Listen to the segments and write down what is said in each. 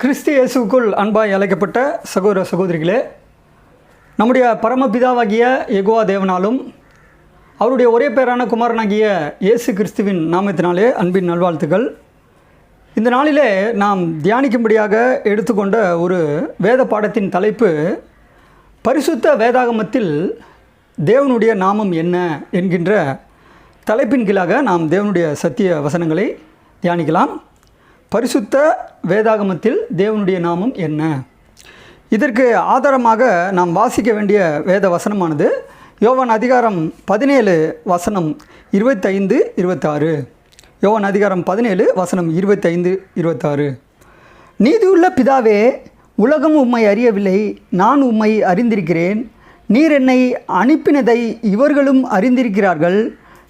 கிறிஸ்து இயேசுவுக்குள் அன்பாய் அழைக்கப்பட்ட சகோதர சகோதரிகளே, நம்முடைய பரமபிதாவாகிய யெகோவா தேவனாலும் அவருடைய ஒரே பேரான குமாரனாகிய இயேசு கிறிஸ்துவின் நாமத்தினாலே அன்பின் நல்வாழ்த்துக்கள். இந்த நாளிலே நாம் தியானிக்கும்படியாக எடுத்துக்கொண்ட ஒரு வேத பாடத்தின் தலைப்பு, பரிசுத்த வேதாகமத்தில் தேவனுடைய நாமம் என்ன என்கின்ற தலைப்பின் கீழாக நாம் தேவனுடைய சத்திய வசனங்களை தியானிக்கலாம். பரிசுத்த வேதாகமத்தில் தேவனுடைய நாமம் என்ன? இதற்கு ஆதாரமாக நாம் வாசிக்க வேண்டிய வேத வசனமானது யோவான் அதிகாரம் 17 வசனம் 25-26. யோவான் அதிகாரம் 17 வசனம் 25-26. நீதியுள்ள பிதாவே, உலகம் உம்மை அறியவில்லை, நான் உம்மை அறிந்திருக்கிறேன். நீர் என்னை அனுப்பினதை இவர்களும் அறிந்திருக்கிறார்கள்.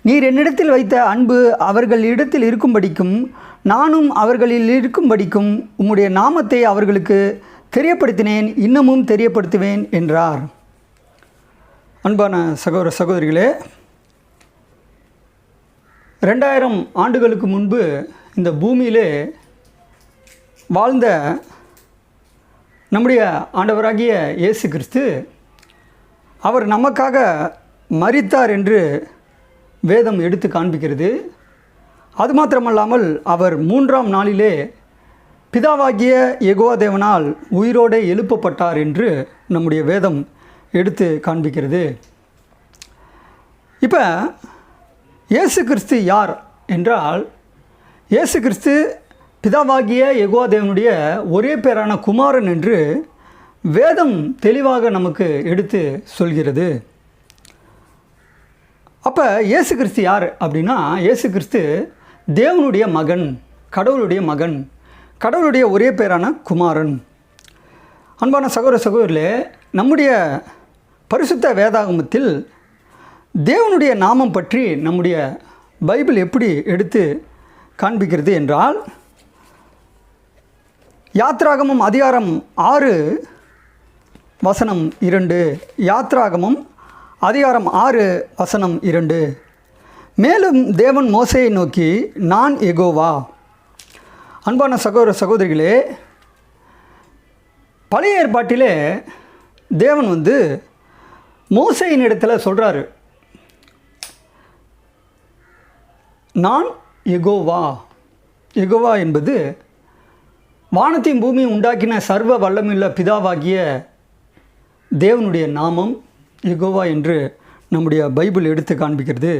நீர் என்னிடத்தில் வைத்த அன்பு அவர்களிடத்தில் இருக்கும்படிக்கும் நானும் அவர்களில் இருக்கும்படிக்கும் உம்முடைய நாமத்தை அவர்களுக்கு தெரியப்படுத்தினேன், இன்னமும் தெரியப்படுத்துவேன் என்றார். அன்பான சகோதர சகோதரிகளே, 2000 ஆண்டுகளுக்கு முன்பு இந்த பூமியிலே வாழ்ந்த நம்முடைய ஆண்டவராகிய இயேசு கிறிஸ்து அவர் நமக்காக மரித்தார் என்று வேதம் எடுத்து காண்பிக்கிறது. அது மாத்திரமல்லாமல் அவர் 3ஆம் நாளிலே பிதாவாகிய யெகோவா தேவனால் உயிரோடு எழுப்பப்பட்டார் என்று நம்முடைய வேதம் எடுத்து காண்பிக்கிறது. இப்போ இயேசு கிறிஸ்து யார் என்றால், இயேசு கிறிஸ்து பிதாவாகிய யெகோவா தேவனுடைய ஒரே பேரான குமாரன் என்று வேதம் தெளிவாக நமக்கு எடுத்து சொல்கிறது. அப்போ இயேசு கிறிஸ்து யார் அப்படின்னா, இயேசு கிறிஸ்து தேவனுடைய மகன், கடவுளுடைய மகன், கடவுளுடைய ஒரே பேரான குமாரன். அன்பான சகோதர சகோதரிகளே, நம்முடைய பரிசுத்த வேதாகமத்தில் தேவனுடைய நாமம் பற்றி நம்முடைய பைபிள் எப்படி எடுத்து காண்பிக்கிறது என்றால், யாத்ராகமம் அதிகாரம் 6 வசனம் 2. யாத்ராகமம் அதிகாரம் 6 வசனம் 2. மேலும் தேவன் மோசேயை நோக்கி, நான் யெகோவா. அன்பான சகோதர சகோதரிகளே, பழைய ஏற்பாட்டிலே தேவன் மோசேயின் இடத்துல சொல்கிறாரு, நான் யெகோவா. யெகோவா என்பது வானத்தையும் பூமியும் உண்டாக்கின சர்வ வல்லமையுள்ள பிதாவாகிய தேவனுடைய நாமம் யெகோவா என்று நம்முடைய பைபிள் எடுத்து காண்பிக்கிறது.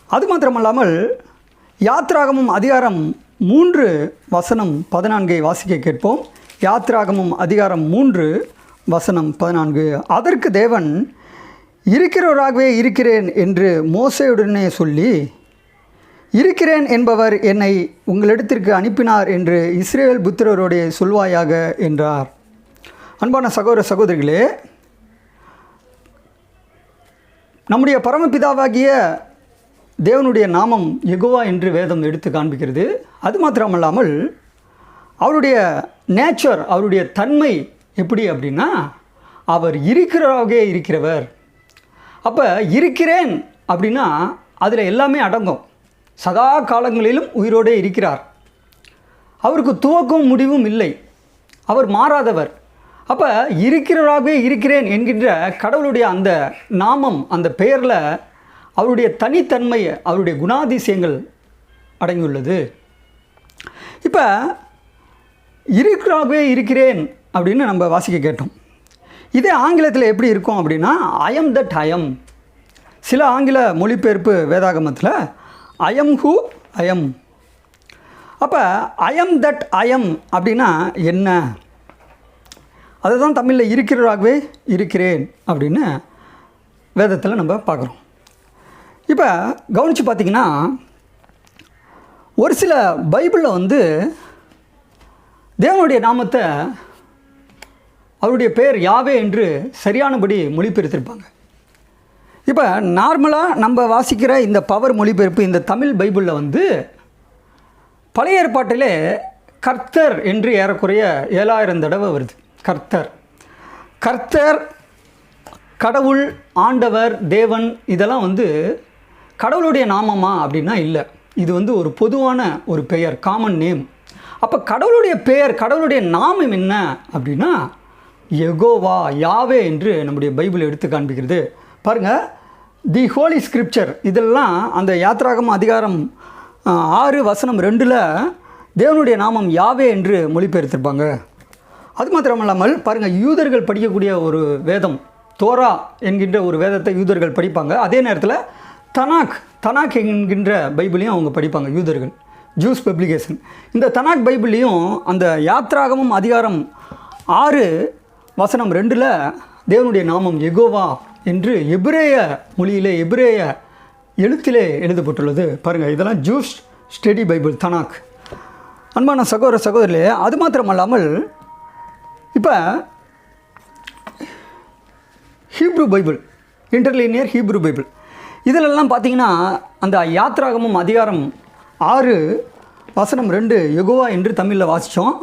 அது மாத்திரமல்லாமல் யாத்ராகமம் அதிகாரம் 3 வசனம் 14 வாசிக்க கேட்போம். யாத்ராகமம் அதிகாரம் 3 வசனம் 14. அதற்கு தேவன், இருக்கிறவராகவே இருக்கிறேன் என்று மோசேயுடனே சொல்லி, இருக்கிறேன் என்பவர் என்னை உங்களிடத்திற்கு அனுப்பினார் என்று இஸ்ரவேல் புத்திரரோடே சொல்வாயாக என்றார். அன்பான சகோதர சகோதரிகளே, நம்முடைய பரமபிதாவாகிய தேவனுடைய நாமம் யெகோவா என்று வேதம் எடுத்து காண்பிக்கிறது. அது மாத்திரமல்லாமல் அவருடைய நேச்சர், அவருடைய தன்மை எப்படி அப்படின்னா, அவர் இருக்கிறவராகவே இருக்கிறவர். அப்போ இருக்கிறேன் அப்படின்னா அதில் எல்லாமே அடங்கும். சதா காலங்களிலும் உயிரோடே இருக்கிறார். அவருக்கு துவக்கமும் முடிவும் இல்லை. அவர் மாறாதவர். அப்போ இருக்கிறவராகவே இருக்கிறேன் என்கின்ற கடவுளுடைய அந்த நாமம், அந்த பெயரில் அவருடைய தனித்தன்மை, அவருடைய குணாதிசயங்கள் அடங்கியுள்ளது. இப்போ இருக்கிறாகவே இருக்கிறேன் அப்படின்னு நம்ம வாசிக்க கேட்டோம். இதே ஆங்கிலத்தில் எப்படி இருக்கும் அப்படின்னா, I am that I am. சில ஆங்கில மொழிபெயர்ப்பு வேதாகமத்தில் I am who I am. அப்போ I am that I am அப்படின்னா என்ன? அதை தான் தமிழில் இருக்கிறவராகவே இருக்கிறேன் அப்படின்னு வேதத்தில் நம்ம பார்க்குறோம். இப்போ கவனித்து பார்த்திங்கன்னா, ஒரு சில பைபிளில் தேவனுடைய நாமத்தை, அவருடைய பெயர் யாவே என்று சரியானபடி மொழிபெயர்த்திருப்பாங்க. இப்போ நார்மலாக நம்ம வாசிக்கிற இந்த பவர் மொழிபெயர்ப்பு, இந்த தமிழ் பைபிளில் பழைய ஏற்பாட்டிலே கர்த்தர் என்று ஏறக்குறைய 7000 தடவை வருது. கர்த்தர், கர்த்தர், கடவுள், ஆண்டவர், தேவன், இதெல்லாம் கடவுளுடைய நாமமா அப்படின்னா இல்லை. இது ஒரு பொதுவான ஒரு பெயர், காமன் நேம். அப்போ கடவுளுடைய பெயர், கடவுளுடைய நாமம் என்ன அப்படின்னா யெகோவா, யாவே என்று நம்முடைய பைபிள் எடுத்து காண்பிக்கிறது. பாருங்கள், தி ஹோலி ஸ்கிரிப்சர் இதெல்லாம் அந்த யாத்ராகம அதிகாரம் 6:2 தேவனுடைய நாமம் யாவே என்று மொழிபெயர்த்திருப்பாங்க. அது மாத்திரமல்லாமல் பாருங்கள், யூதர்கள் படிக்கக்கூடிய ஒரு வேதம் தோரா என்கின்ற ஒரு வேதத்தை யூதர்கள் படிப்பாங்க. அதே நேரத்தில் தனாக் என்கின்ற பைபிளையும் அவங்க படிப்பாங்க யூதர்கள், ஜூஸ் பப்ளிகேஷன். இந்த தனாக் பைபிளையும் அந்த யாத்ராகமம் அதிகாரம் 6:2 தேவனுடைய நாமம் யெகோவா என்று எபிரேய மொழியிலே, எபிரேய எழுத்திலே எழுதப்பட்டுள்ளது. பாருங்கள், இதெல்லாம் ஜூஸ் ஸ்டடி பைபிள் தனாக். அன்பான சகோதர சகோதரிலே, அது மாத்திரமல்லாமல் இப்போ ஹீப்ரு பைபிள், இன்டர்லீனியர் ஹீப்ரு பைபிள், இதிலெல்லாம் பார்த்தீங்கன்னா அந்த யாத்ராகமம் அதிகாரம் 6:2 யெகோவா என்று தமிழில் வாசித்தோம்.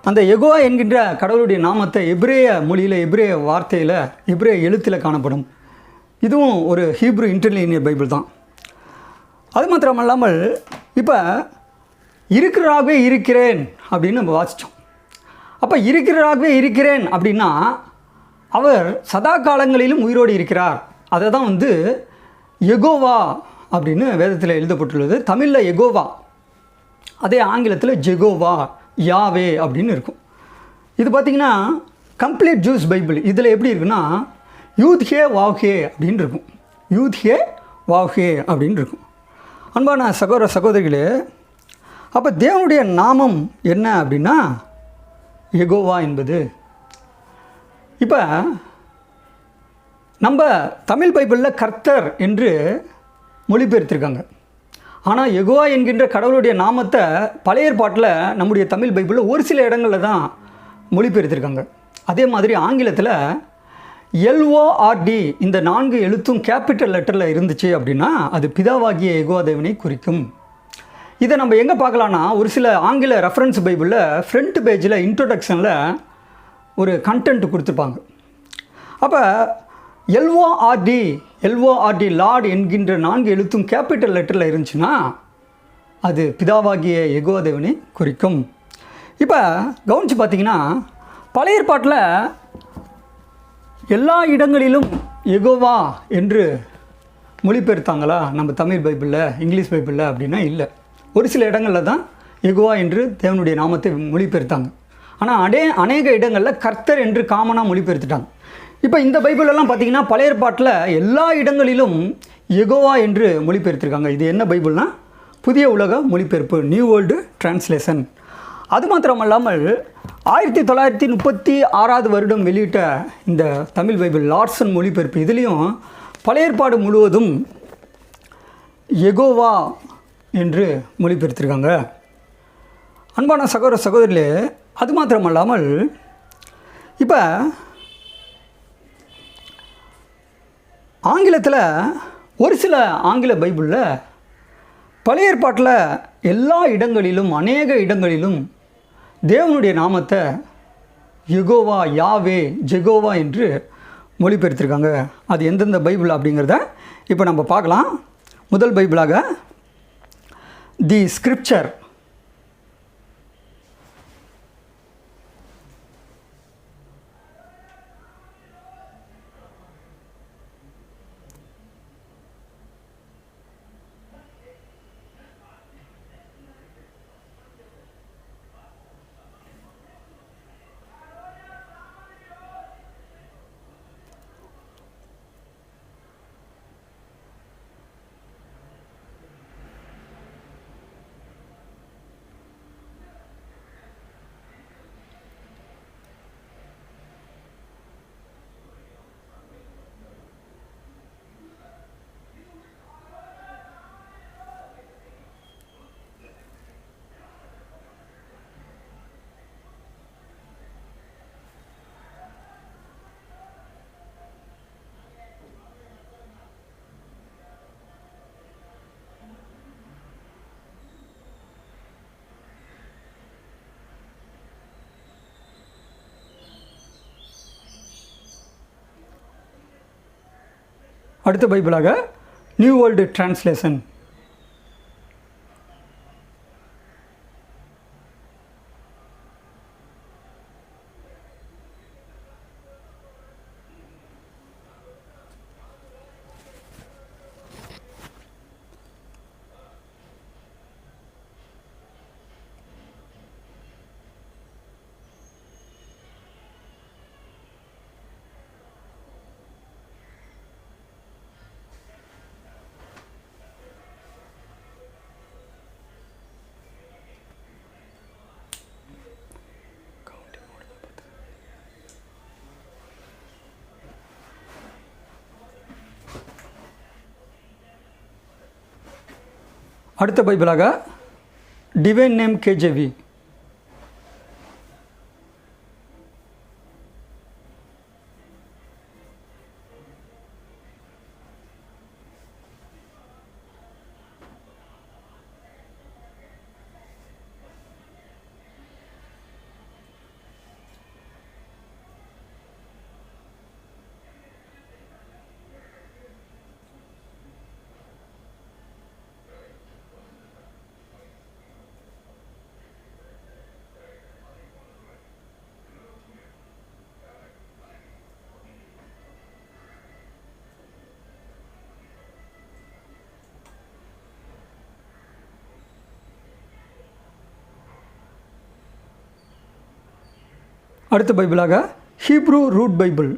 அந்த யெகோவா என்கின்ற கடவுளுடைய நாமத்தை எபிரேய மொழியில், எபிரேய வார்த்தையில், எபிரேய எழுத்தில் காணப்படும். இதுவும் ஒரு ஹீப்ரு இன்டர்லீனியர் பைபிள் தான். அது மாத்திரமல்லாமல் இப்போ இருக்கிறாகவே இருக்கிறேன் அப்படின்னு நம்ம வாசித்தோம். அப்போ இருக்கிறாகவே இருக்கிறேன் அப்படின்னா அவர் சதா காலங்களிலும் உயிரோடு இருக்கிறார். அதை தான் யெகோவா அப்படின்னு வேதத்தில் எழுதப்பட்டுள்ளது. தமிழில் யெகோவா, அதே ஆங்கிலத்தில் ஜெகோவா, யாவே அப்படின்னு இருக்கும். இது பார்த்திங்கன்னா கம்ப்ளீட் ஜூஸ் பைபிள். இதில் எப்படி இருக்குன்னா யூத் ஹே வாவ் ஹே அப்படின்னு இருக்கும். யூத் ஹே வாவ் ஹே அப்படின்னு இருக்கும். அன்பான சகோதர சகோதரிகளே, அப்போ தேவனுடைய நாமம் என்ன அப்படின்னா யெகோவா என்பது. இப்போ நம்ம தமிழ் பைபிளில் கர்த்தர் என்று மொழிபெயர்த்திருக்காங்க. ஆனால் யெகோவா என்கின்ற கடவுளுடைய நாமத்தை பழைய ஏற்பாட்டில் நம்முடைய தமிழ் பைபிளில் ஒரு சில இடங்களில் தான் மொழிபெயர்த்திருக்காங்க. அதே மாதிரி ஆங்கிலத்தில் LORD இந்த 4 எழுத்தும் கேபிட்டல் லெட்டரில் இருந்துச்சு அப்படின்னா அது பிதாவாகிய யெகோவா தேவனை குறிக்கும். இதை நம்ம எங்கே பார்க்கலான்னா, ஒரு சில ஆங்கில ரெஃபரன்ஸ் பைபிளில் ஃப்ரண்ட் பேஜில் இன்ட்ரோடக்ஷனில் ஒரு கண்டென்ட் கொடுத்துருப்பாங்க. அப்போ LORD லார்ட் என்கின்ற 4 எழுத்தும் கேபிட்டல் லெட்டரில் இருந்துச்சுன்னா அது பிதாவாகிய யெகோவா தேவனை குறிக்கும். இப்போ கவனித்து பார்த்தீங்கன்னா பழைய ஏற்பாட்டில் எல்லா இடங்களிலும் யெகோவா என்று மொழிபெயர்த்தாங்களா நம்ம தமிழ் பைபிளில், இங்கிலீஷ் பைபிளில் அப்படின்னா இல்லை. ஒரு சில இடங்களில் தான் யெகோவா என்று தேவனுடைய நாமத்தை மொழிபெயர்த்தாங்க. ஆனால் அநேக இடங்களில் கர்த்தர் என்று காமனாக மொழிபெயர்த்துட்டாங்க. இப்போ இந்த பைபிளெல்லாம் பார்த்திங்கன்னா பழைய ஏற்பாட்டில் எல்லா இடங்களிலும் யெகோவா என்று மொழிபெயர்த்திருக்காங்க. இது என்ன பைபிள்னால் புதிய உலக மொழிபெயர்ப்பு, நியூ வேர்ல்டு டிரான்ஸ்லேஷன். அது மாத்திரமல்லாமல் 1936 வெளியிட்ட இந்த தமிழ் பைபிள் லார்சன் மொழிபெயர்ப்பு, இதுலேயும் பழைய ஏற்பாடு முழுவதும் யெகோவா என்று மொழிபெயர்த்திருக்காங்க. அன்பான சகோதர சகோதரிகளே, அது மாத்திரமல்லாமல் இப்போ ஆங்கிலத்தில் ஒரு சில ஆங்கில பைபிளில் பழைய ஏற்பாட்டில் எல்லா இடங்களிலும், அநேக இடங்களிலும் தேவனுடைய நாமத்தை யெகோவா, யாவே, ஜெகோவா என்று மொழிபெயர்த்திருக்காங்க. அது எந்தெந்த பைபிள் அப்படிங்கிறத இப்போ நம்ம பார்க்கலாம். முதல் பைபிளாக தி ஸ்கிரிப்சர், அடுத்த பைபிளாக நியூ வேர்ல்டு டிரான்ஸ்லேஷன். அடுத்த பைபிளாக டிவைன் நேம் கேஜேவி. அடுத்த பைபிளாக ஹீப்ரூ ரூட் பைபிள்.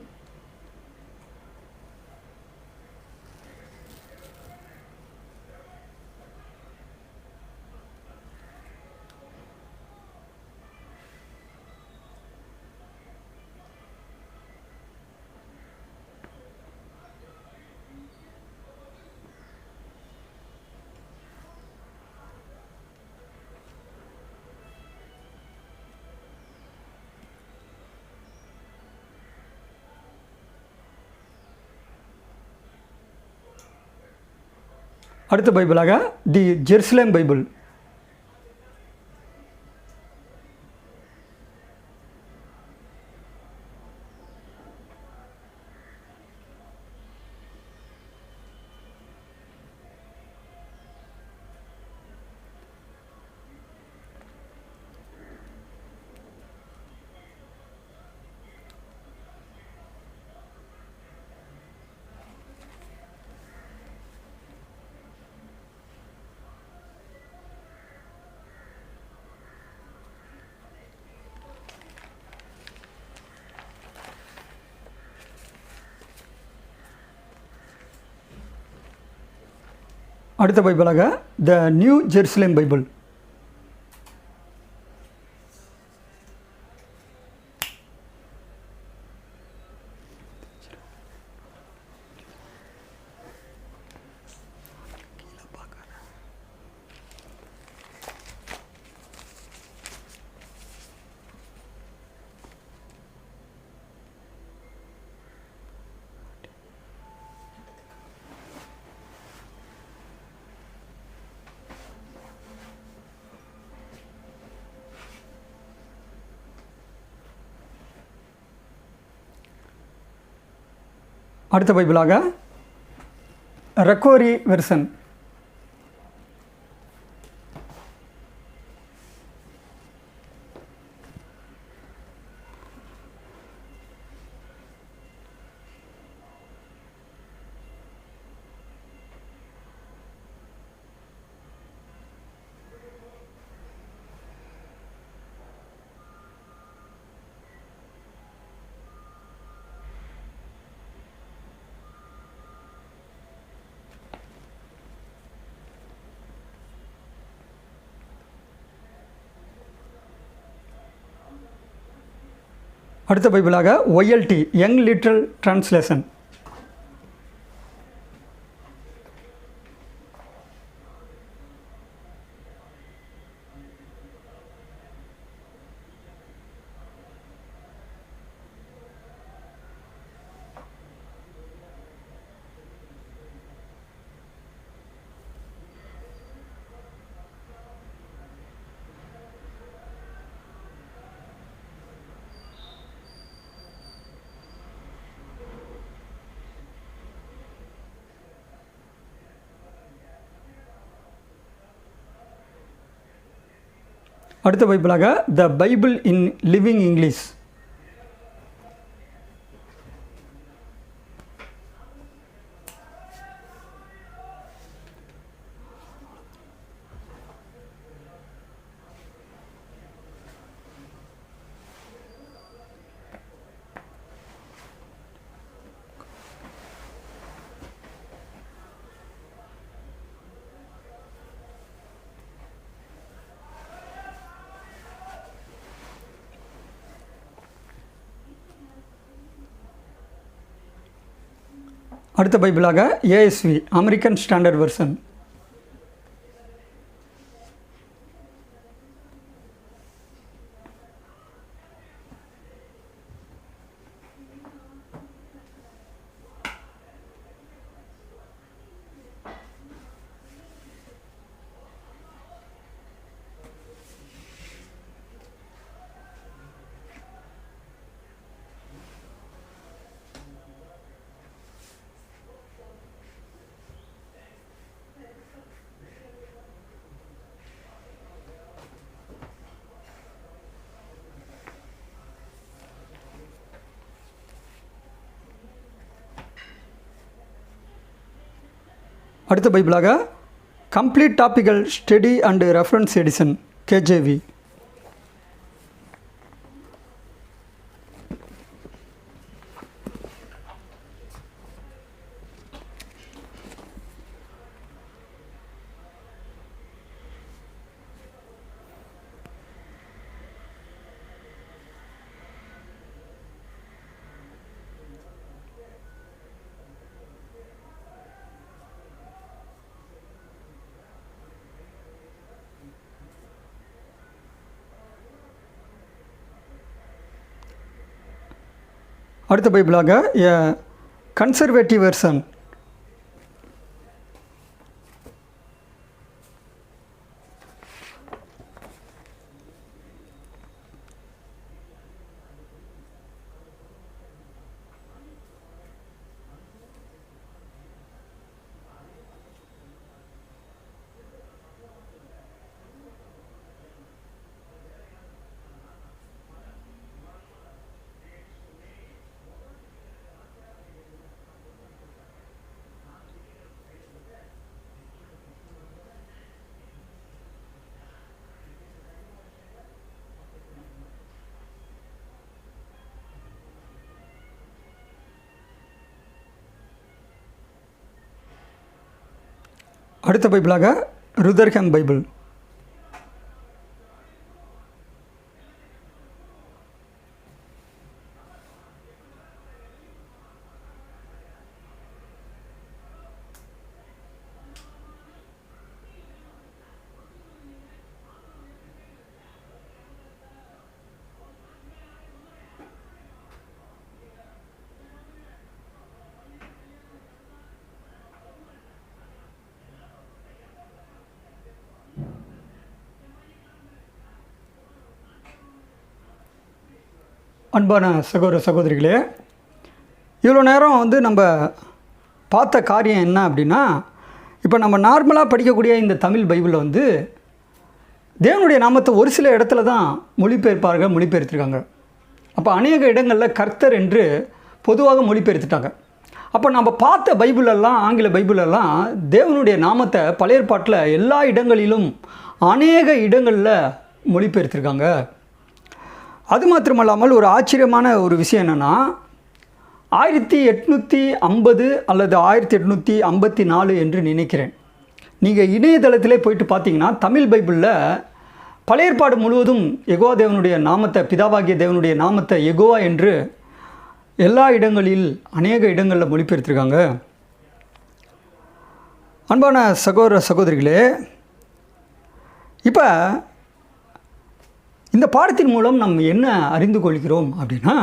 அடுத்த பைபிளாக தி ஜெருசலேம் பைபிள். அடுத்த பைபிளாக த நியூ ஜெருசலேம் பைபிள். அடுத்த பைபிளாக ரெக்கோரி வெர்சன். அடுத்த பைபிளாக ஒய்எல்டி யங் லிட்ரல் டிரான்ஸ்லேஷன். அடுத்த பைபிளாக the Bible in living English. அடுத்த பைபிளாக ஏஎஸ்வி அமெரிக்கன் ஸ்டாண்டர்ட் வெர்சன். அடுத்த பைபிளாக complete topical study and reference edition KJV. அடுத்த பைபிளாக எ கன்சர்வேட்டிவ் வெர்சன். அடுத்த பைபிளாக ருதர்ஹாம் பைபிள். அன்பான சகோதர சகோதரிகளே, இவ்வளோ நேரம் நம்ம பார்த்த காரியம் என்ன அப்படின்னா, இப்போ நம்ம நார்மலாக படிக்கக்கூடிய இந்த தமிழ் பைபிளில் தேவனுடைய நாமத்தை ஒரு சில இடத்துல தான் மொழிபெயர்த்திருக்காங்க. அப்போ அநேக இடங்களில் கர்த்தர் என்று பொதுவாக மொழிபெயர்த்துட்டாங்க. அப்போ நம்ம பார்த்த பைபிளெல்லாம், ஆங்கில பைபிளெல்லாம் தேவனுடைய நாமத்தை பழைய ஏற்பாட்டில் எல்லா இடங்களிலும் அநேக இடங்களில் மொழிபெயர்த்திருக்காங்க. அது மாத்திரமல்லாமல் ஒரு ஆச்சரியமான ஒரு விஷயம் என்னென்னா, 1850 அல்லது 1854 என்று நினைக்கிறேன். நீங்கள் இணையதளத்திலே போயிட்டு பார்த்தீங்கன்னா தமிழ் பைபிளில் பழைய ஏற்பாடு முழுவதும் யெகோவா தேவனுடைய நாமத்தை, பிதாவாகிய தேவனுடைய நாமத்தை யெகோவா என்று எல்லா இடங்களில் அநேக இடங்களில் மொழிபெயர்த்திருக்காங்க. அன்பான சகோதர சகோதரிகளே, இப்போ இந்த பாடத்தின் மூலம் நம்ம என்ன அறிந்து கொள்கிறோம் அப்படின்னா,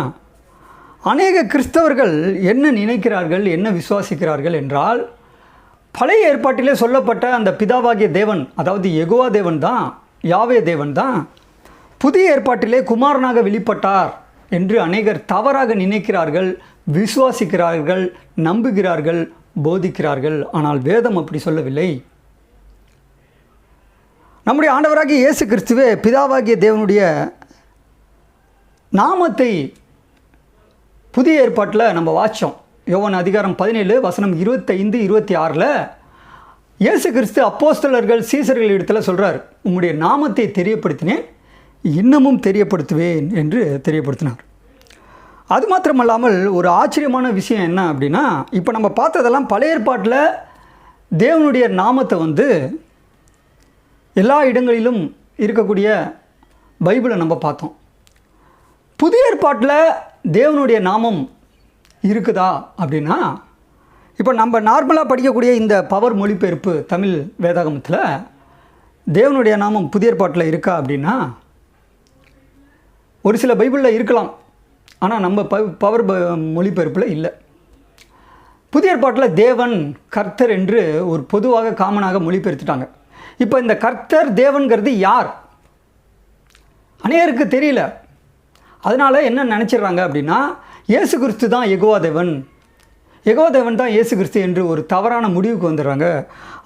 அநேக கிறிஸ்தவர்கள் என்ன நினைக்கிறார்கள், என்ன விசுவாசிக்கிறார்கள் என்றால், பழைய ஏற்பாட்டிலே சொல்லப்பட்ட அந்த பிதாவாகிய தேவன், அதாவது யெகோவா தேவன் தான், யாவே தேவன் தான் புதிய ஏற்பாட்டிலே குமாரனாக வெளிப்பட்டார் என்று அநேகர் தவறாக நினைக்கிறார்கள், விசுவாசிக்கிறார்கள், நம்புகிறார்கள், போதிக்கிறார்கள். ஆனால் வேதம் அப்படி சொல்லவில்லை. நம்முடைய ஆண்டவராகிய இயேசு கிறிஸ்துவே பிதாவாகிய தேவனுடைய நாமத்தை புதிய ஏற்பாட்டில் நம்ம வாச்சோம். யோவான் அதிகாரம் 17 வசனம் 25, 26 இயேசு கிறிஸ்து அப்போஸ்தலர்கள் சீசர்கள் இடத்துல சொல்கிறார், உங்களுடைய நாமத்தை தெரியப்படுத்தினேன், இன்னமும் தெரியப்படுத்துவேன் என்று தெரியப்படுத்தினார். அது மாத்திரமல்லாமல் ஒரு ஆச்சரியமான விஷயம் என்ன அப்படின்னா, இப்போ நம்ம பார்த்ததெல்லாம் பழைய ஏற்பாட்டில் தேவனுடைய நாமத்தை எல்லா இடங்களிலும் இருக்கக்கூடிய பைபிளை நம்ம பார்த்தோம். புதிய ஏற்பாட்டில் தேவனுடைய நாமம் இருக்குதா அப்படின்னா, இப்போ நம்ம நார்மலாக படிக்கக்கூடிய இந்த பவர் மொழிபெயர்ப்பு தமிழ் வேதாகமத்தில் தேவனுடைய நாமம் புதிய ஏற்பாட்டில் இருக்கா அப்படின்னா, ஒரு சில பைபிளில் இருக்கலாம், ஆனால் நம்ம பவர் மொழிபெயர்ப்பில் இல்லை. புதிய ஏற்பாட்டில் தேவன், கர்த்தர் என்று ஒரு பொதுவாக காமனாக மொழிபெயர்த்துட்டாங்க. இப்போ இந்த கர்த்தர் தேவன்கிறது யார் அநேகருக்கு தெரியல. அதனால் என்ன நினச்சிடுறாங்க அப்படின்னா, இயேசு கிறிஸ்து தான் யெகோவா தேவன், யெகோவா தேவன் தான் இயேசு கிறிஸ்து என்று ஒரு தவறான முடிவுக்கு வந்துடுறாங்க.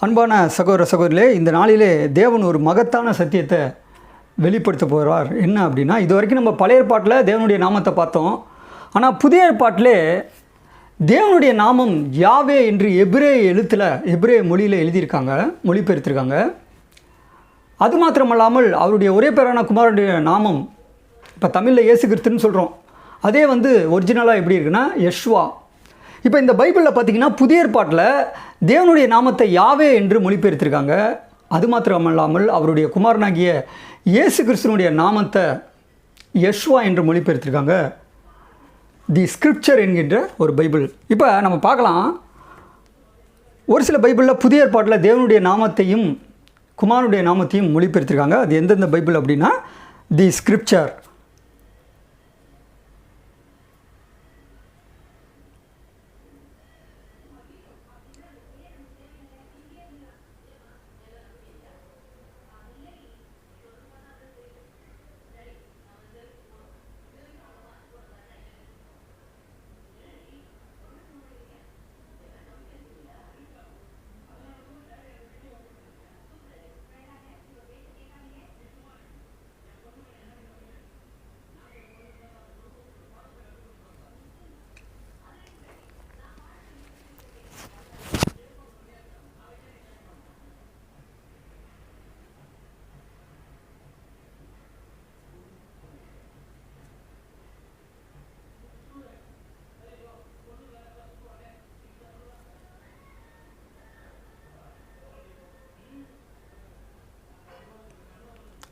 அன்பான சகோதர சகோதரிகளே, இந்த நாளிலே தேவன் ஒரு மகத்தான சத்தியத்தை வெளிப்படுத்த போகிறார். என்ன அப்படின்னா, இது வரைக்கும் நம்ம பழைய ஏற்பாட்டில் தேவனுடைய நாமத்தை பார்த்தோம். ஆனால் புதிய ஏற்பாட்டிலே தேவனுடைய நாமம் யாவே என்று எபிரே மொழியில் எழுதியிருக்காங்க, மொழிபெயர்த்திருக்காங்க. அது மாத்திரமல்லாமல் அவருடைய ஒரே பேரான குமாரனுடைய நாமம், இப்போ தமிழில் இயேசு கிறிஸ்துன்னு சொல்கிறோம், அதே ஒரிஜினலாக எப்படி இருக்குன்னா யெஷுவா. இப்போ இந்த பைபிளில் பார்த்திங்கன்னா புதிய ஏற்பாட்டில் தேவனுடைய நாமத்தை யாவே என்று மொழிபெயர்த்திருக்காங்க. அது மாத்திரமல்லாமல் அவருடைய குமாரனாகிய இயேசு கிறிஸ்துவனுடைய நாமத்தை யெஷுவா என்று மொழிபெயர்த்திருக்காங்க. தி ஸ்கிரிப்சர் என்கின்ற ஒரு பைபிள். இப்போ நம்ம பார்க்கலாம், ஒரு சில பைபிளில் புதிய ஏற்பாட்டில் தேவனுடைய நாமத்தையும் குமாரனுடைய நாமத்தையும் மொழிபெயர்த்திருக்காங்க. அது எந்தெந்த பைபிள் அப்படின்னா தி ஸ்கிரிப்சர்.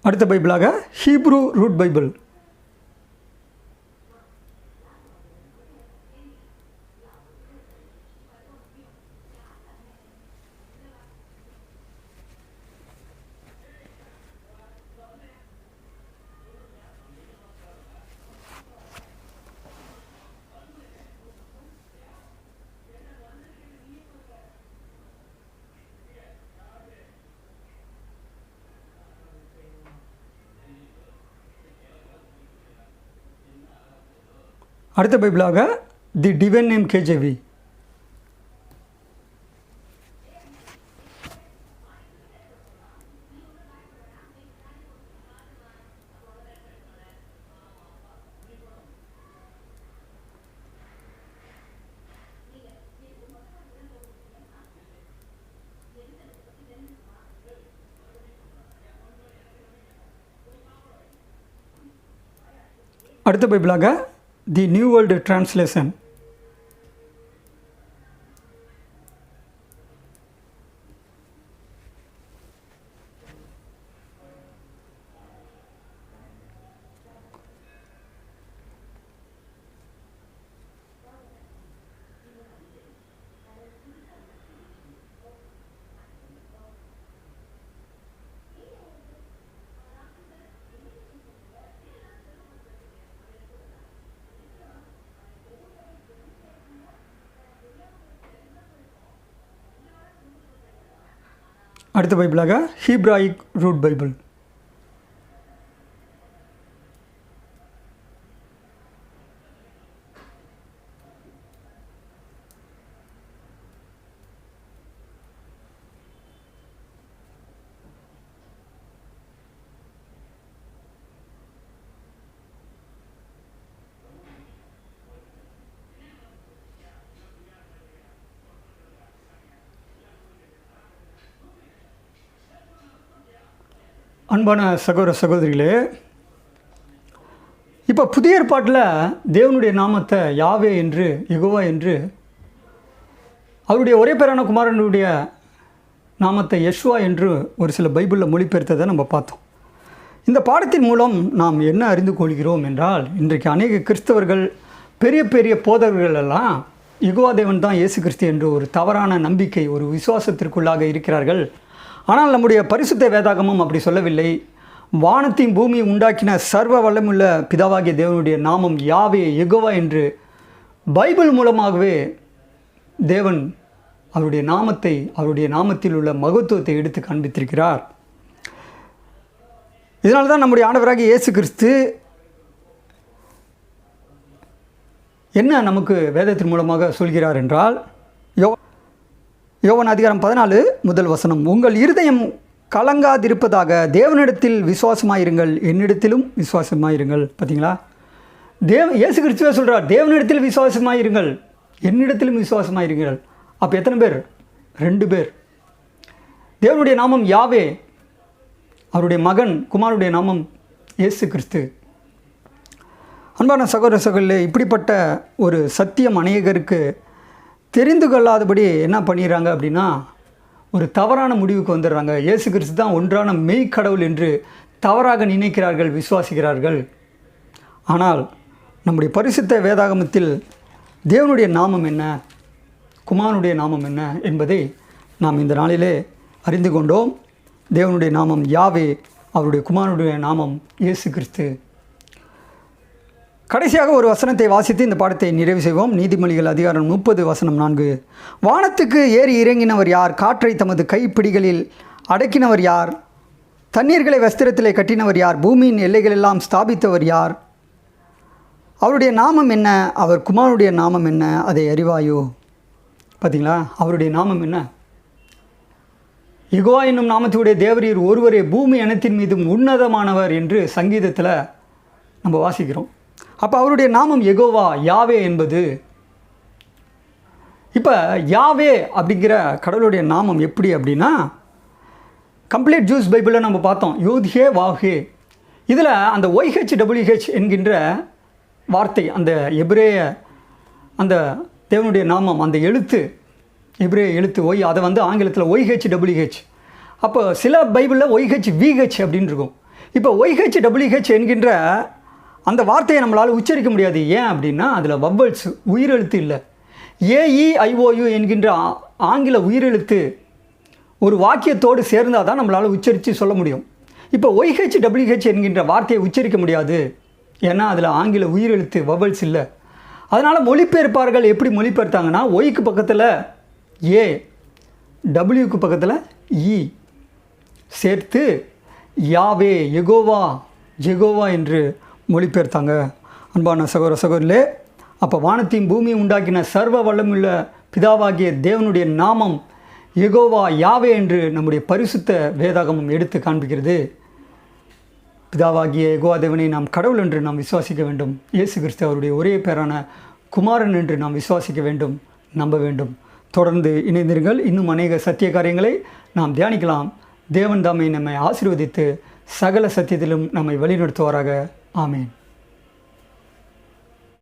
அடுத்த பைபிளாக ஹீப்ரூ ரூட் பைபிள். அடுத்த பைபிளாக தி டிவைன் நேம் கேஜேவி. அடுத்த பைபிளாக தி நியூ வேர்ல்டு டிரான்ஸ்லேஷன். அடுத்த பைபிளாக ஹீப்ராயிக் ரூட் பைபிள். அன்பான சகோதர சகோதரிகளே, இப்போ புதிய ஏற்பாட்டில் தேவனுடைய நாமத்தை யாவே என்று, யெகோவா என்று, அவருடைய ஒரே பேரான குமாரனுடைய நாமத்தை யெஷுவா என்று ஒரு சில பைபிளில் மொழிபெயர்த்ததை நம்ம பார்த்தோம். இந்த பாடத்தின் மூலம் நாம் என்ன அறிந்து கொள்கிறோம் என்றால், இன்றைக்கு அநேக கிறிஸ்தவர்கள், பெரிய பெரிய போதகர்கள் எல்லாம் யெகோவா தேவன் தான் இயேசு கிறிஸ்து என்று ஒரு தவறான நம்பிக்கை, ஒரு விசுவாசத்திற்குள்ளாக இருக்கிறார்கள். ஆனால் நம்முடைய பரிசுத்த வேதாகமும் அப்படி சொல்லவில்லை. வானத்தையும் பூமியை உண்டாக்கின சர்வ வல்லமுள்ள பிதாவாகிய தேவனுடைய நாமம் யாவே, யெகோவா என்று பைபிள் மூலமாகவே தேவன் அவருடைய நாமத்தை, அவருடைய நாமத்தில் உள்ள மகத்துவத்தை எடுத்து காண்பித்திருக்கிறார். இதனால தான் நம்முடைய ஆண்டவராகிய இயேசு கிறிஸ்து என்ன நமக்கு வேதத்தின் மூலமாக சொல்கிறார் என்றால், யோவான் அதிகாரம் 14 முதல் வசனம், உங்கள் இருதயம் கலங்காதிருப்பதாக தேவனிடத்தில் விசுவாசமாயிருங்கள், என்னிடத்திலும் விசுவாசமாயிருங்கள். பார்த்தீங்களா, இயேசு கிறிஸ்துவே சொல்கிறார், தேவனிடத்தில் விசுவாசமாயிருங்கள். என்னிடத்திலும் விசுவாசமாக இருக்கிறீர்கள். அப்போ எத்தனை பேர்? 2 பேர். தேவனுடைய நாமம் யாவே, அவருடைய மகன் குமாரனுடைய நாமம் இயேசு கிறிஸ்து. அன்பான சகோதர சகோதரிகளே, இப்படிப்பட்ட ஒரு சத்தியம் அநேகருக்கு தெரிந்து கொள்ளாதபடி என்ன பண்ணிடுறாங்க அப்படின்னா, ஒரு தவறான முடிவுக்கு வந்துடுறாங்க. இயேசு கிறிஸ்து தான் ஒன்றான மெய்க்கடவுள் என்று தவறாக நினைக்கிறார்கள், விசுவாசிக்கிறார்கள். ஆனால் நம்முடைய பரிசுத்த வேதாகமத்தில் தேவனுடைய நாமம் என்ன, குமாரனுடைய நாமம் என்ன என்பதை நாம் இந்த நாளிலே அறிந்து கொண்டோம். தேவனுடைய நாமம் யாவே, அவருடைய குமாரனுடைய நாமம் இயேசு கிறிஸ்து. கடைசியாக ஒரு வசனத்தை வாசித்து இந்த பாடத்தை நிறைவு செய்வோம். நீதிமொழிகள் அதிகாரம் 30 வசனம் 4. வானத்துக்கு ஏறி இறங்கினவர் யார்? காற்றை தமது கைப்பிடிகளில் அடக்கினவர் யார்? தண்ணீர்களை வஸ்திரத்திலே கட்டினவர் யார்? பூமியின் எல்லைகளெல்லாம் ஸ்தாபித்தவர் யார்? அவருடைய நாமம் என்ன? அவர் குமாரனுடைய நாமம் என்ன? அதை அறிவாயோ? பார்த்தீங்களா, அவருடைய நாமம் என்ன? யெகோவா என்னும் நாமத்துடைய தேவரீர் ஒருவரே, பூமி அனைத்தின் மீதும் உன்னதமானவர் என்று சங்கீதத்தில் நம்ம வாசிக்கிறோம். அப்போ அவருடைய நாமம் யெகோவா, யாவே என்பது. இப்போ யாவே அப்படிங்கிற கடவுளுடைய நாமம் எப்படி அப்படின்னா, கம்ப்ளீட் ஜூஸ் பைபிளில் நம்ம பார்த்தோம், யூத்ஹே வாஹே. இதில் அந்த OHWH என்கின்ற வார்த்தை, அந்த எபிரேய அந்த தேவனுடைய நாமம், அந்த எழுத்து எபிரேய எழுத்து ஒய், அதை வந்து ஆங்கிலத்தில் OHWH. அப்போ சில பைபிளில் OHVH அப்படின்னு இருக்கும். இப்போ OHWH என்கின்ற அந்த வார்த்தையை நம்மளால் உச்சரிக்க முடியாது. ஏன் அப்படின்னா அதில் வவ்வல்ஸ், உயிரெழுத்து இல்லை. AEIOU என்கின்ற ஆங்கில உயிரெழுத்து ஒரு வாக்கியத்தோடு சேர்ந்தால் தான் நம்மளால் உச்சரித்து சொல்ல முடியும். இப்போ OHWH என்கின்ற வார்த்தையை உச்சரிக்க முடியாது, ஏன்னா அதில் ஆங்கில உயிரெழுத்து வவ்வல்ஸ் இல்லை. அதனால் மொழிபெயர்ப்பார்கள் எப்படி மொழிபெயர்த்தாங்கன்னா, ஒய்க்கு பக்கத்தில் ஏ, டபிள்யூக்கு பக்கத்தில் இ சேர்த்து யாவே, யெகோவா, ஜெகோவா என்று மொழிபெயர்த்தாங்க. அன்பான சகோதர சகோதரிலே, அப்போ வானத்தையும் பூமியும் உண்டாக்கின சர்வ வல்லமுள்ள பிதாவாகிய தேவனுடைய நாமம் யெகோவா, யாவே என்று நம்முடைய பரிசுத்த வேதாகமம் எடுத்து காண்பிக்கிறது. பிதாவாகிய யெகோவா தேவனை நாம் கடவுள் என்று நாம் விசுவாசிக்க வேண்டும். இயேசு கிறிஸ்து அவருடைய ஒரே பேரான குமாரன் என்று நாம் விசுவாசிக்க வேண்டும், நம்ப வேண்டும். தொடர்ந்து இணைந்திருங்கள். இன்னும் அநேக சத்திய காரியங்களை நாம் தியானிக்கலாம். தேவன் தாமே நம்மை ஆசீர்வதித்து சகல சத்தியத்திலும் நம்மை வழிநடத்துவாராக. ஆமேன்.